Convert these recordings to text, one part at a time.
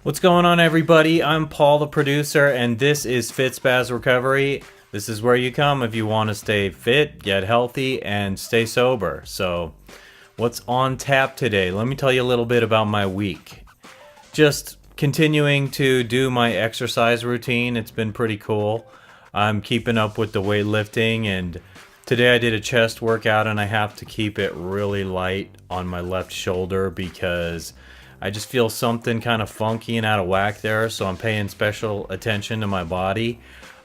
What's going on, everybody? I'm Paul, the producer, and this is FitSpaz Recovery. This is where you come if you want to stay fit, get healthy, and stay sober. So, what's on tap today? Let me tell you a little bit about my week. Just continuing to do my exercise routine. It's been pretty cool. I'm keeping up with the weightlifting, and today I did a chest workout, and I have to keep it really light on my left shoulder because I just feel something kind of funky and out of whack there, so I'm paying special attention to my body.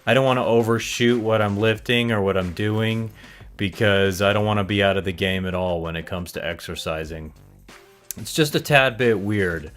I don't want to overshoot what I'm lifting or what I'm doing because I don't want to be out of the game at all when it comes to exercising. It's just a tad bit weird.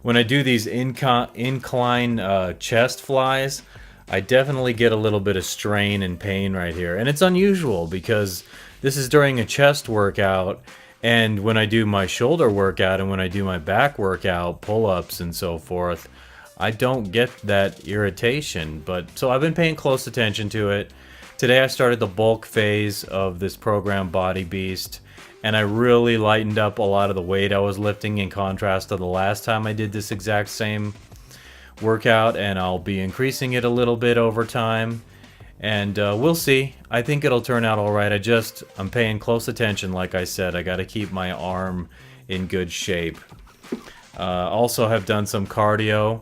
When I do these incline chest flies, I definitely get a little bit of strain and pain right here. And it's unusual because this is during a chest workout. And when I do my shoulder workout and when I do my back workout, pull-ups and so forth, I don't get that irritation. But so I've been paying close attention to it. Today I started the bulk phase of this program, Body Beast, and I really lightened up a lot of the weight I was lifting in contrast to the last time I did this exact same workout, and I'll be increasing it a little bit over time. And we'll see. I think it'll turn out all right. I'm paying close attention. Like I said, I got to keep my arm in good shape. Also have done some cardio.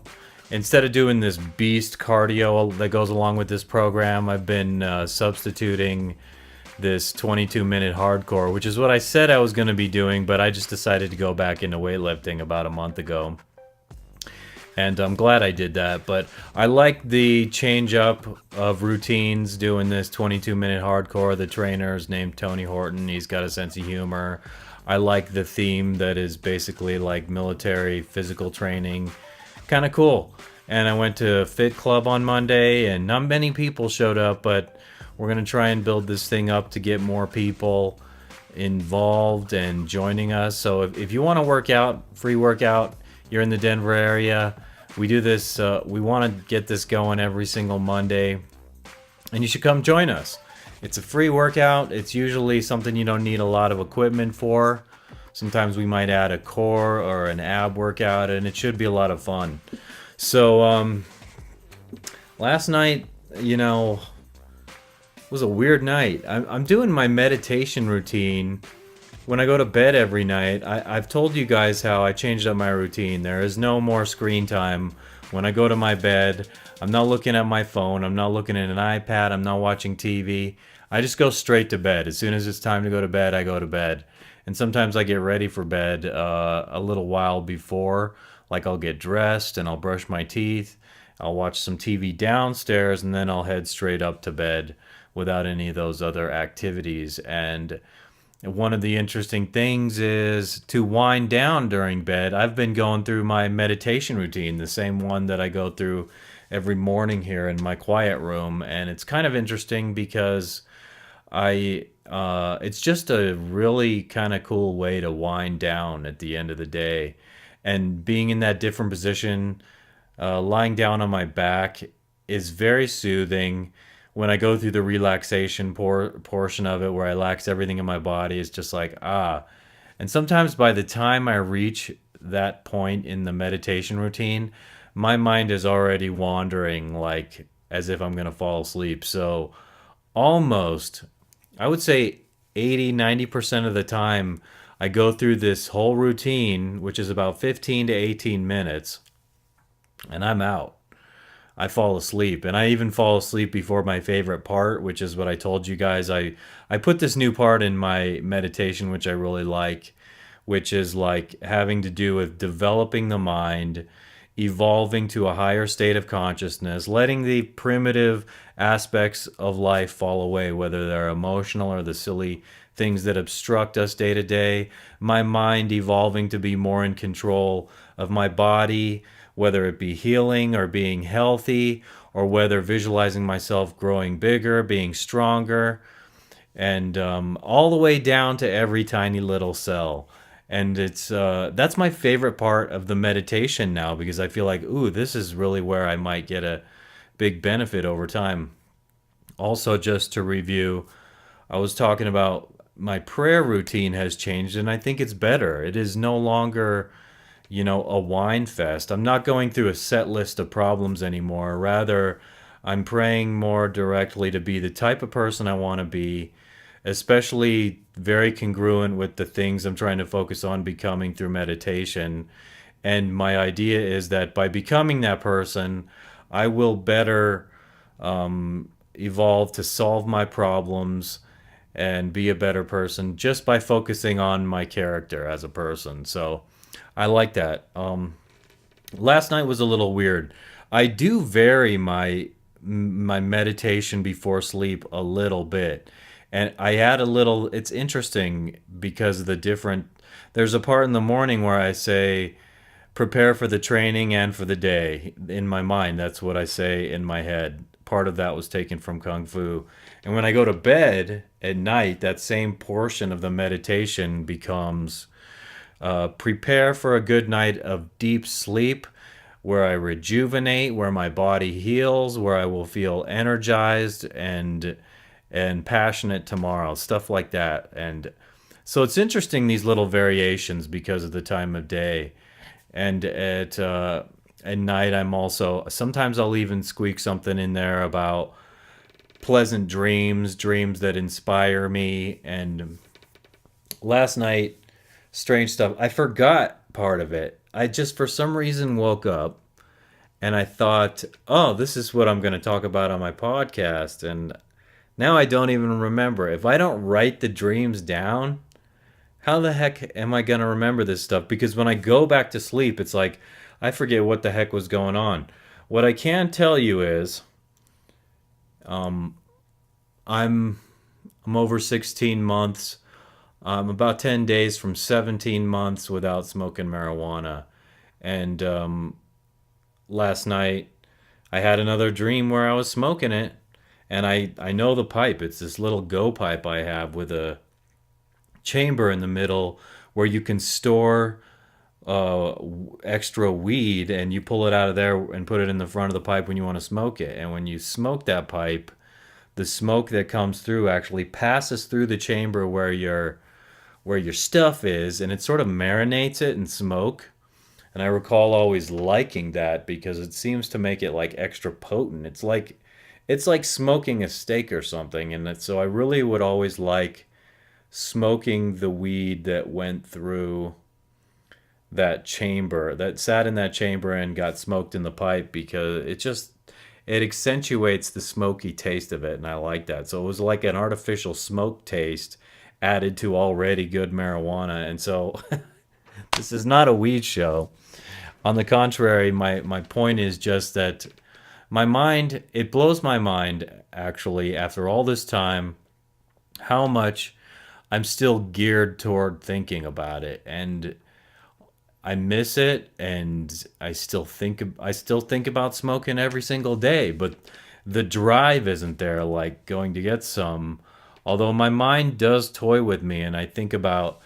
Instead of doing this beast cardio that goes along with this program, I've been substituting this 22-minute hardcore, which is what I said I was going to be doing, but I just decided to go back into weightlifting about a month ago. And I'm glad I did that, but I like the change up of routines doing this 22-minute hardcore. The trainer's named Tony Horton. He's got a sense of humor. I like the theme that is basically like military physical training. Kind of cool. And I went to Fit Club on Monday, and not many people showed up, but we're going to try and build this thing up to get more people involved and joining us. So if you want to work out, free workout, you're in the Denver area, we do this, we want to get this going every single Monday, and you should come join us. It's a free workout. It's usually something you don't need a lot of equipment for. Sometimes we might add a core or an ab workout, and it should be a lot of fun. So, last night, was a weird night. I'm doing my meditation routine when I go to bed every night. I've told you guys how I changed up my routine. There is no more screen time when I go to my bed. I'm not looking at my phone. I'm not looking at an iPad. I'm not watching TV. I just go straight to bed. As soon as it's time to go to bed, I go to bed. And sometimes I get ready for bed a little while before. Like I'll get dressed and I'll brush my teeth. I'll watch some TV downstairs, and then I'll head straight up to bed without any of those other activities. And one of the interesting things is to wind down during bed. I've been going through my meditation routine, the same one that I go through every morning here in my quiet room, and it's kind of interesting because it's just a really kind of cool way to wind down at the end of the day. And being in that different position, lying down on my back is very soothing. When I go through the relaxation portion of it, where I relax everything in my body, it's just like, ah. And sometimes by the time I reach that point in the meditation routine, my mind is already wandering, like as if I'm going to fall asleep. So almost, I would say 80-90% of the time, I go through this whole routine, which is about 15 to 18 minutes, and I'm out. I fall asleep, and I even fall asleep before my favorite part, which is what I told you guys. I put this new part in my meditation, which I really like, which is like having to do with developing the mind, evolving to a higher state of consciousness, letting the primitive aspects of life fall away, whether they're emotional or the silly things that obstruct us day to day. My mind evolving to be more in control of my body, whether it be healing or being healthy, or whether visualizing myself growing bigger, being stronger, and all the way down to every tiny little cell. And it's that's my favorite part of the meditation now, because I feel like, ooh, this is really where I might get a big benefit over time. Also, just to review, I was talking about my prayer routine has changed, and I think it's better. It is no longer a wine fest. I'm not going through a set list of problems anymore. Rather, I'm praying more directly to be the type of person I want to be, especially very congruent with the things I'm trying to focus on becoming through meditation. And my idea is that by becoming that person, I will better evolve to solve my problems and be a better person just by focusing on my character as a person. So I like that. Last night was a little weird. I do vary my meditation before sleep a little bit. And I add a little, it's interesting because of the different, there's a part in the morning where I say, prepare for the training and for the day. In my mind, that's what I say in my head. Part of that was taken from Kung Fu. And when I go to bed at night, that same portion of the meditation becomes prepare for a good night of deep sleep where I rejuvenate, where my body heals, where I will feel energized and passionate tomorrow, stuff like that. And so it's interesting, these little variations because of the time of day. And at night, I'm also, sometimes I'll even squeak something in there about pleasant dreams, dreams that inspire me. And last night, strange stuff. I forgot part of it. I just, for some reason, woke up and I thought, oh, this is what I'm going to talk about on my podcast. And now I don't even remember. If I don't write the dreams down, how the heck am I going to remember this stuff? Because when I go back to sleep, it's like I forget what the heck was going on. What I can tell you is I'm over 16 months. I'm about 10 days from 17 months without smoking marijuana. And last night I had another dream where I was smoking it. And I know the pipe. It's this little go pipe I have with a chamber in the middle where you can store extra weed, and you pull it out of there and put it in the front of the pipe when you want to smoke it. And when you smoke that pipe, the smoke that comes through actually passes through the chamber where your stuff is, and it sort of marinates it in smoke. And I recall always liking that because it seems to make it like extra potent. It's like smoking a steak or something. And so I really would always like smoking the weed that went through that chamber, that sat in that chamber and got smoked in the pipe, because it accentuates the smoky taste of it, and I like that. So it was like an artificial smoke taste added to already good marijuana. And so this is not a weed show. On the contrary, my point is just that it blows my mind, actually, after all this time, how much I'm still geared toward thinking about it. And I miss it, and I still think about smoking every single day, but the drive isn't there like going to get some. Although my mind does toy with me, and I think about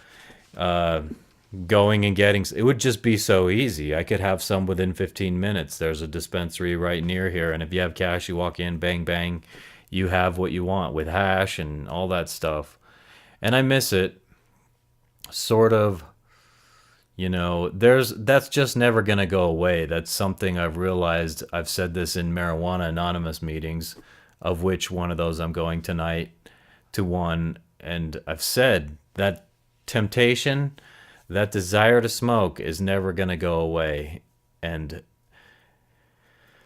going and getting. It would just be so easy. I could have some within 15 minutes. There's a dispensary right near here, and if you have cash, you walk in, bang bang, you have what you want with hash and all that stuff. And I miss it, sort of. That's just never going to go away. That's something I've realized. I've said this in Marijuana Anonymous meetings, of which one of those I'm going tonight to one. And I've said that temptation, that desire to smoke is never going to go away. And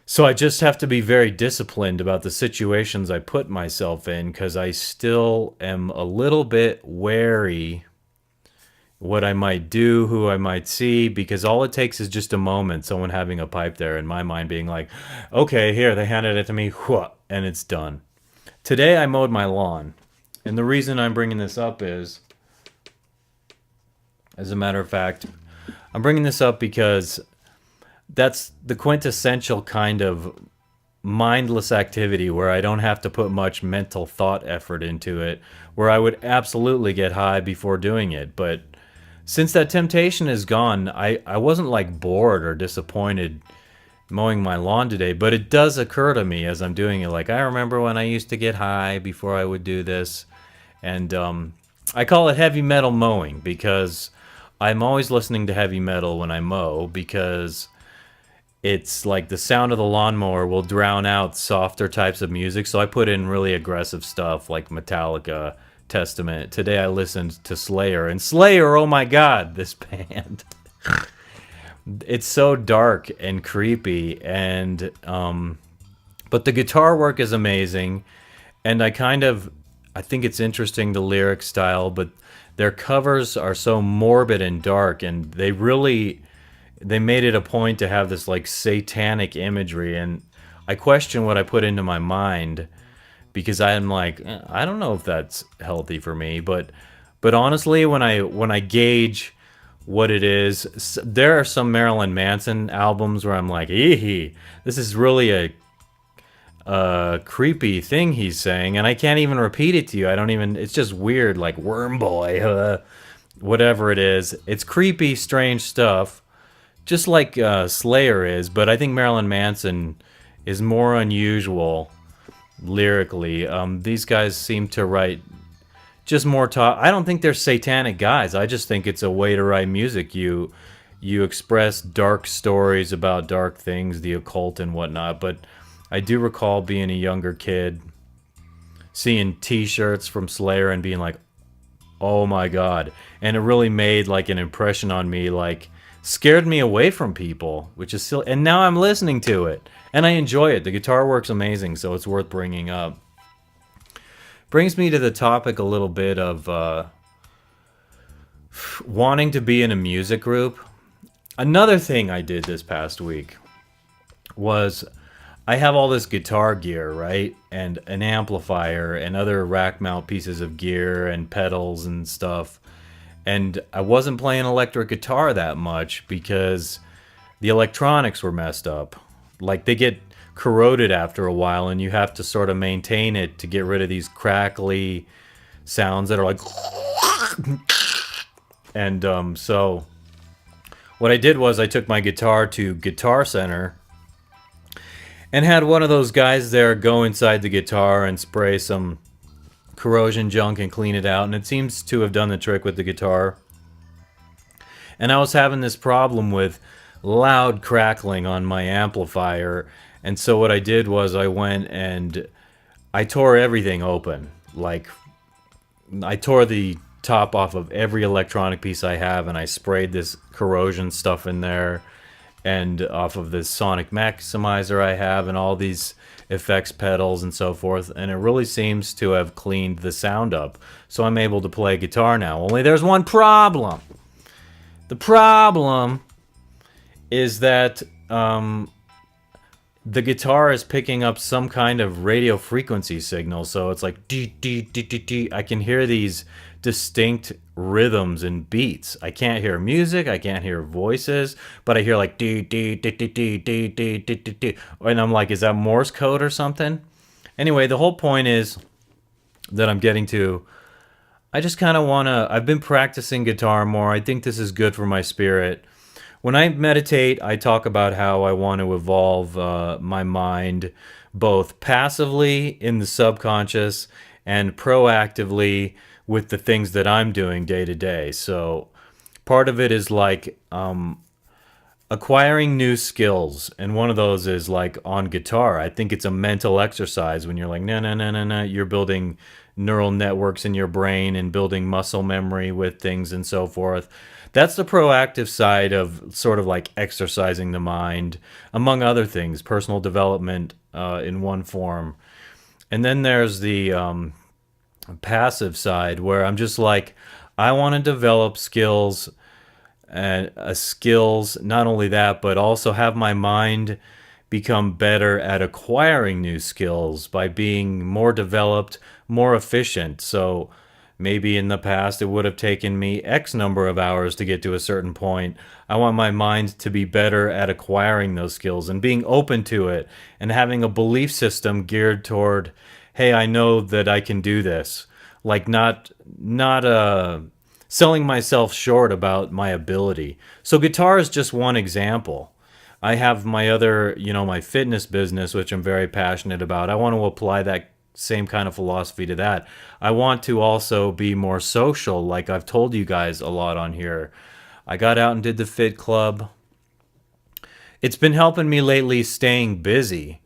so I just have to be very disciplined about the situations I put myself in, because I still am a little bit wary what I might do, who I might see, because all it takes is just a moment, someone having a pipe there, in my mind being like, okay, here, they handed it to me, and it's done. Today I mowed my lawn, and the reason I'm bringing this up is, as a matter of fact, I'm bringing this up because that's the quintessential kind of mindless activity where I don't have to put much mental thought effort into it, where I would absolutely get high before doing it. But since that temptation is gone, I wasn't like bored or disappointed mowing my lawn today, but it does occur to me as I'm doing it, like, I remember when I used to get high before I would do this. And I call it heavy metal mowing, because I'm always listening to heavy metal when I mow because it's like the sound of the lawnmower will drown out softer types of music. So I put in really aggressive stuff like Metallica, Testament. Today I listened to Slayer, and Slayer, oh my god, this band. It's so dark and creepy, and but the guitar work is amazing, and I think it's interesting, the lyric style, but their covers are so morbid and dark, and they made it a point to have this like satanic imagery, and I question what I put into my mind because I'm like, I don't know if that's healthy for me, but honestly, when I gauge what it is, there are some Marilyn Manson albums where I'm like, this is really a creepy thing he's saying, and I can't even repeat it to you. I don't even. It's just weird, like Worm Boy, whatever it is. It's creepy, strange stuff, just like Slayer is. But I think Marilyn Manson is more unusual lyrically. These guys seem to write just more talk. I don't think they're satanic guys. I just think it's a way to write music. You express dark stories about dark things, the occult and whatnot. But I do recall being a younger kid, seeing T-shirts from Slayer and being like, "Oh my god!" And it really made like an impression on me, like scared me away from people, which is silly. And now I'm listening to it, and I enjoy it. The guitar work's amazing, so it's worth bringing up. Brings me to the topic a little bit of wanting to be in a music group. Another thing I did this past week was I have all this guitar gear, right? And an amplifier and other rack mount pieces of gear and pedals and stuff. And I wasn't playing electric guitar that much because the electronics were messed up. Like they get corroded after a while, and you have to sort of maintain it to get rid of these crackly sounds that are like and so what I did was I took my guitar to Guitar Center and had one of those guys there go inside the guitar and spray some corrosion junk and clean it out, and it seems to have done the trick with the guitar. And I was having this problem with loud crackling on my amplifier. And so what I did was I went and I tore everything open. Like, I tore the top off of every electronic piece I have, and I sprayed this corrosion stuff in there, and off of this sonic maximizer I have, and all these effects pedals and so forth. And it really seems to have cleaned the sound up. So I'm able to play guitar now. Only there's one problem. The problem is that the guitar is picking up some kind of radio frequency signal, so it's like dee dee dee dee dee. I can hear these distinct rhythms and beats. I can't hear music, I can't hear voices, but I hear like dee dee dee dee dee dee dee dee dee dee, and I'm like, is that Morse code or something? Anyway, the whole point is that I'm getting to, I just kind of want to, I've been practicing guitar more. I think this is good for my spirit. When I meditate, I talk about how I want to evolve my mind both passively in the subconscious and proactively with the things that I'm doing day to day. So part of it is like acquiring new skills, and one of those is like on guitar. I think it's a mental exercise when you're like, no, you're building neural networks in your brain and building muscle memory with things and so forth. That's the proactive side of sort of like exercising the mind, among other things, personal development in one form. And then there's the passive side where I'm just like, I want to develop skills, and skills, not only that, but also have my mind become better at acquiring new skills by being more developed, more efficient. So maybe in the past it would have taken me X number of hours to get to a certain point. I want my mind to be better at acquiring those skills and being open to it and having a belief system geared toward, hey, I know that I can do this. Like not selling myself short about my ability. So guitar is just one example. I have my other, my fitness business, which I'm very passionate about. I want to apply that same kind of philosophy to that. I want to also be more social, like I've told you guys a lot on here. I got out and did the Fit Club. It's been helping me lately staying busy.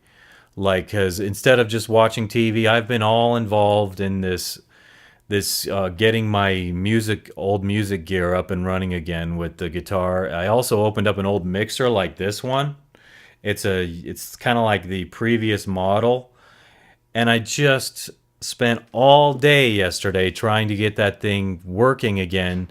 Like, because instead of just watching TV, I've been all involved in this getting my old music gear up and running again with the guitar. I also opened up an old mixer like this one. It's kind of like the previous model, and I just spent all day yesterday trying to get that thing working again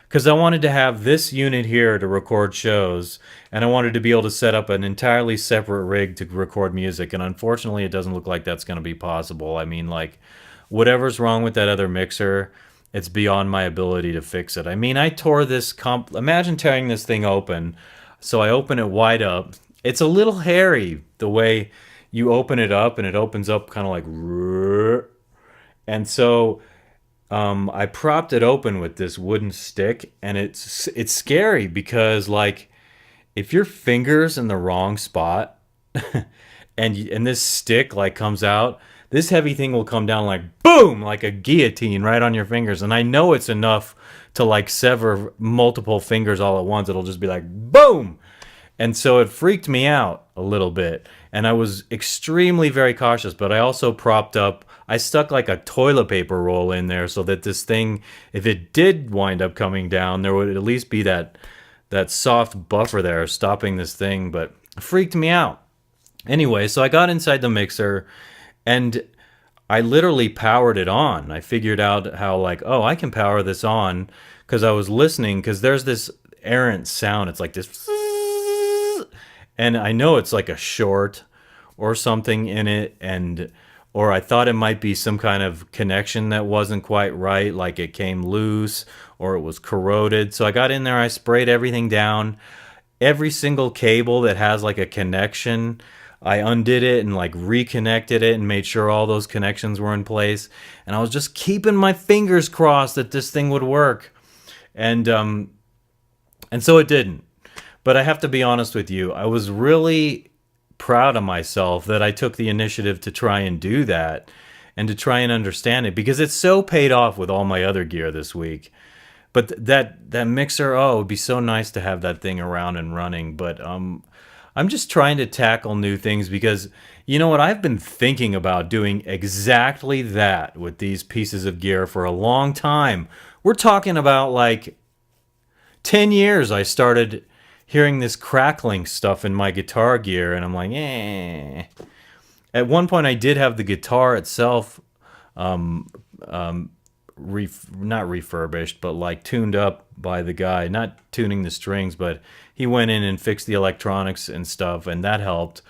because I wanted to have this unit here to record shows, and I wanted to be able to set up an entirely separate rig to record music, and unfortunately it doesn't look like that's going to be possible. I mean, like, whatever's wrong with that other mixer, it's beyond my ability to fix it. I mean, I tore this imagine tearing this thing open. So I open it wide up. It's a little hairy the way you open it up, and it opens up kind of like, and so I propped it open with this wooden stick, and it's scary because, like, if your finger's in the wrong spot and this stick like comes out, this heavy thing will come down like boom, like a guillotine right on your fingers. And I know it's enough to like sever multiple fingers all at once. It'll just be like boom. And so it freaked me out a little bit. And I was extremely very cautious, but I also propped up, I stuck like a toilet paper roll in there so that this thing, if it did wind up coming down, there would at least be that soft buffer there stopping this thing. But it freaked me out. Anyway, so I got inside the mixer and I literally powered it on. I figured out how, like, oh, I can power this on because I was listening, because there's this errant sound. It's like this, and I know it's like a short or something in it, or I thought it might be some kind of connection that wasn't quite right, like it came loose or it was corroded. So I got in there, I sprayed everything down, every single cable that has like a connection. I undid it and like reconnected it and made sure all those connections were in place. And I was just keeping my fingers crossed that this thing would work. And so it didn't. But I have to be honest with you, I was really proud of myself that I took the initiative to try and do that and to try and understand it, because it's so paid off with all my other gear this week. But that mixer, oh, it would be so nice to have that thing around and running. But I'm just trying to tackle new things because, you know what, I've been thinking about doing exactly that with these pieces of gear for a long time. We're talking about like 10 years I started hearing this crackling stuff in my guitar gear, and I'm like, eh. At one point I did have the guitar itself not refurbished, but like tuned up by the guy, not tuning the strings, but he went in and fixed the electronics and stuff, and that helped.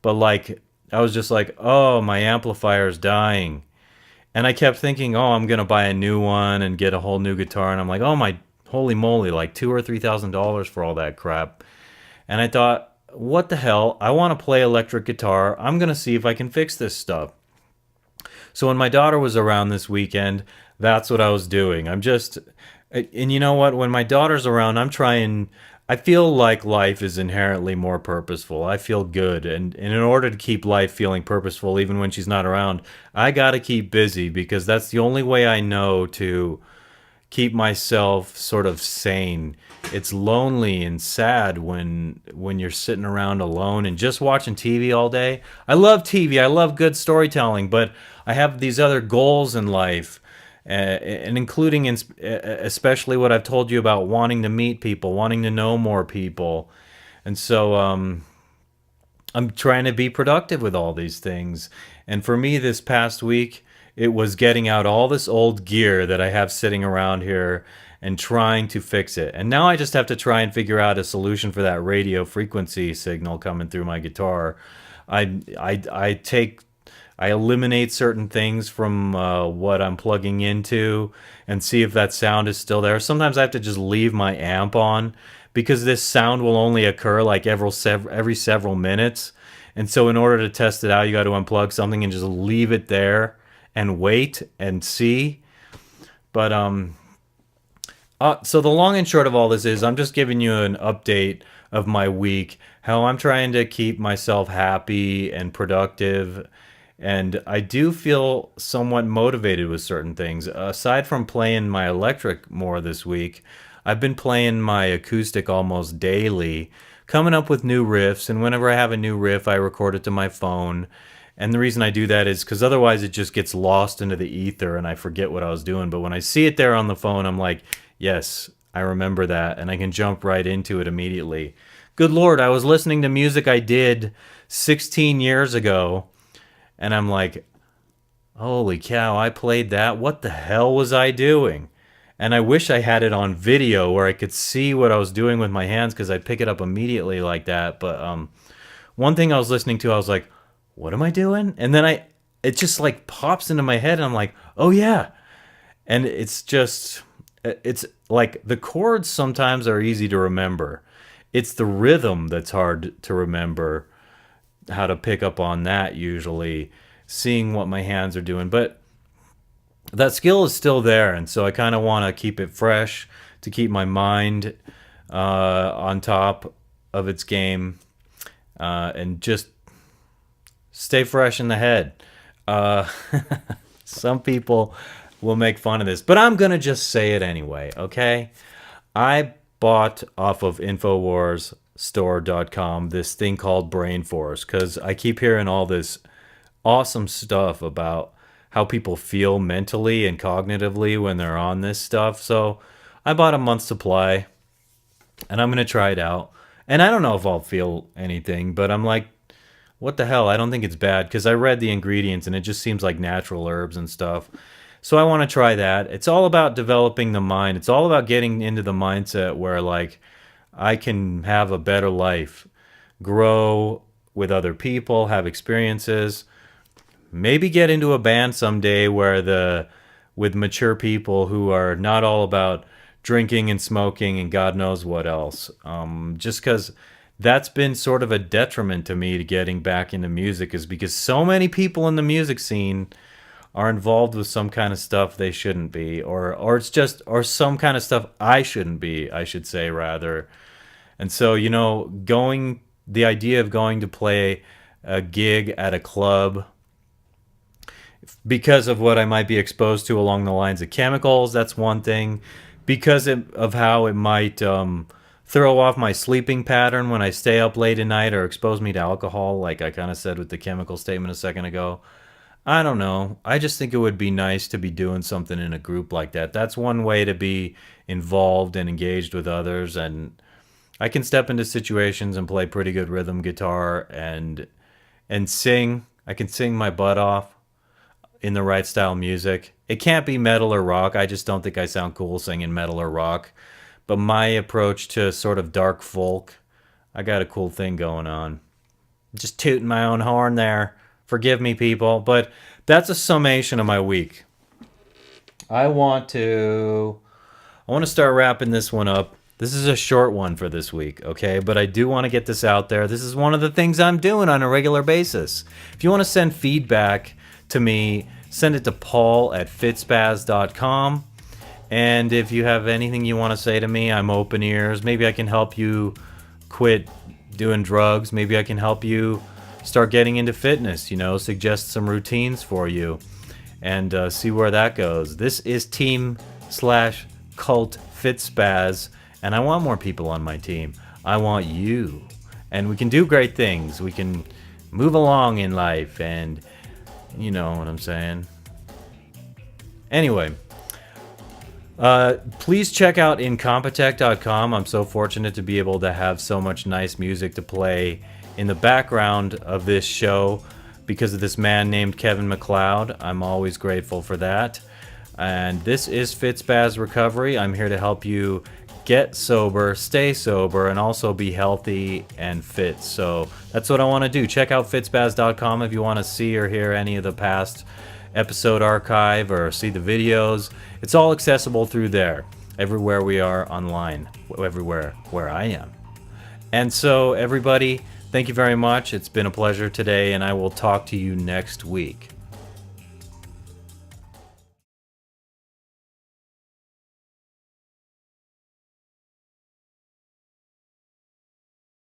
But like, I was just like, oh, my amplifier's dying. And I kept thinking, oh, I'm gonna buy a new one and get a whole new guitar, and I'm like, oh my holy moly, like $2,000 or $3,000 for all that crap. And I thought, what the hell, I want to play electric guitar, I'm gonna see if I can fix this stuff. So when my daughter was around this weekend, that's what I was doing. And you know what? When my daughter's around, I feel like life is inherently more purposeful. I feel good. And in order to keep life feeling purposeful, even when she's not around, I got to keep busy, because that's the only way I know to keep myself sort of sane. It's lonely and sad when you're sitting around alone and just watching TV all day. I love TV. I love good storytelling, but I have these other goals in life, and including especially what I've told you about wanting to meet people, wanting to know more people. And so I'm trying to be productive with all these things. And for me this past week, it was getting out all this old gear that I have sitting around here and trying to fix it. And now I just have to try and figure out a solution for that radio frequency signal coming through my guitar. I eliminate certain things from what I'm plugging into and see if that sound is still there. Sometimes I have to just leave my amp on, because this sound will only occur like every several minutes. And so in order to test it out, you got to unplug something and just leave it there and wait and see. But so the long and short of all this is, I'm just giving you an update of my week, how I'm trying to keep myself happy and productive. And I do feel somewhat motivated with certain things. Aside from playing my electric more this week, I've been playing my acoustic almost daily, coming up with new riffs, and whenever I have a new riff, I record it to my phone. And the reason I do that is because otherwise it just gets lost into the ether and I forget what I was doing. But when I see it there on the phone, I'm like, yes, I remember that, and I can jump right into it immediately. Good Lord, I was listening to music I did 16 years ago, and I'm like, holy cow, I played that? What the hell was I doing? And I wish I had it on video where I could see what I was doing with my hands, because I'd pick it up immediately like that. But one thing I was listening to, I was like, what am I doing? And then it just like pops into my head, and I'm like, oh yeah. And it's like the chords sometimes are easy to remember. It's the rhythm that's hard to remember how to pick up on that, usually seeing what my hands are doing. But that skill is still there, and so I kind of want to keep it fresh to keep my mind on top of its game, and just stay fresh in the head. Some people will make fun of this, but I'm gonna just say it anyway, okay? I bought off of InfoWarsStore.com this thing called Brain Force, because I keep hearing all this awesome stuff about how people feel mentally and cognitively when they're on this stuff. So I bought a month's supply, and I'm gonna try it out. And I don't know if I'll feel anything, but I'm like, what the hell? I don't think it's bad, because I read the ingredients and it just seems like natural herbs and stuff. So I want to try that. It's all about developing the mind. It's all about getting into the mindset where, like, I can have a better life, grow with other people, have experiences, maybe get into a band someday with mature people who are not all about drinking and smoking and God knows what else. Just because that's been sort of a detriment to me to getting back into music, is because so many people in the music scene are involved with some kind of stuff they shouldn't be, or some kind of stuff I shouldn't be, I should say, rather. And so, the idea of going to play a gig at a club because of what I might be exposed to along the lines of chemicals, that's one thing. Because of how it might throw off my sleeping pattern when I stay up late at night, or expose me to alcohol, like I kind of said with the chemical statement a second ago. I don't know. I just think it would be nice to be doing something in a group like that. That's one way to be involved and engaged with others, and I can step into situations and play pretty good rhythm guitar and sing. I can sing my butt off in the right style music. It can't be metal or rock. I just don't think I sound cool singing metal or rock. But my approach to sort of dark folk, I got a cool thing going on. Just tooting my own horn there. Forgive me, people, but that's a summation of my week. I want to start wrapping this one up. This is a short one for this week, okay? But I do want to get this out there. This is one of the things I'm doing on a regular basis. If you want to send feedback to me, send it to paul@fitspaz.com. And if you have anything you want to say to me, I'm open ears. Maybe I can help you quit doing drugs. Maybe I can help you start getting into fitness, suggest some routines for you, and see where that goes. This is team/cult FitSpaz, and I want more people on my team. I want you. And we can do great things. We can move along in life, and you know what I'm saying. Anyway, please check out incompetech.com. I'm so fortunate to be able to have so much nice music to play in the background of this show because of this man named Kevin MacLeod. I'm always grateful for that. And this is FitSpaz Recovery. I'm here to help you get sober, stay sober, and also be healthy and fit. So that's what I want to do. Check out fitspaz.com if you want to see or hear any of the past episode archive or see the videos. It's all accessible through there, everywhere we are online, everywhere where I am. And so everybody, thank you very much. It's been a pleasure today, and I will talk to you next week.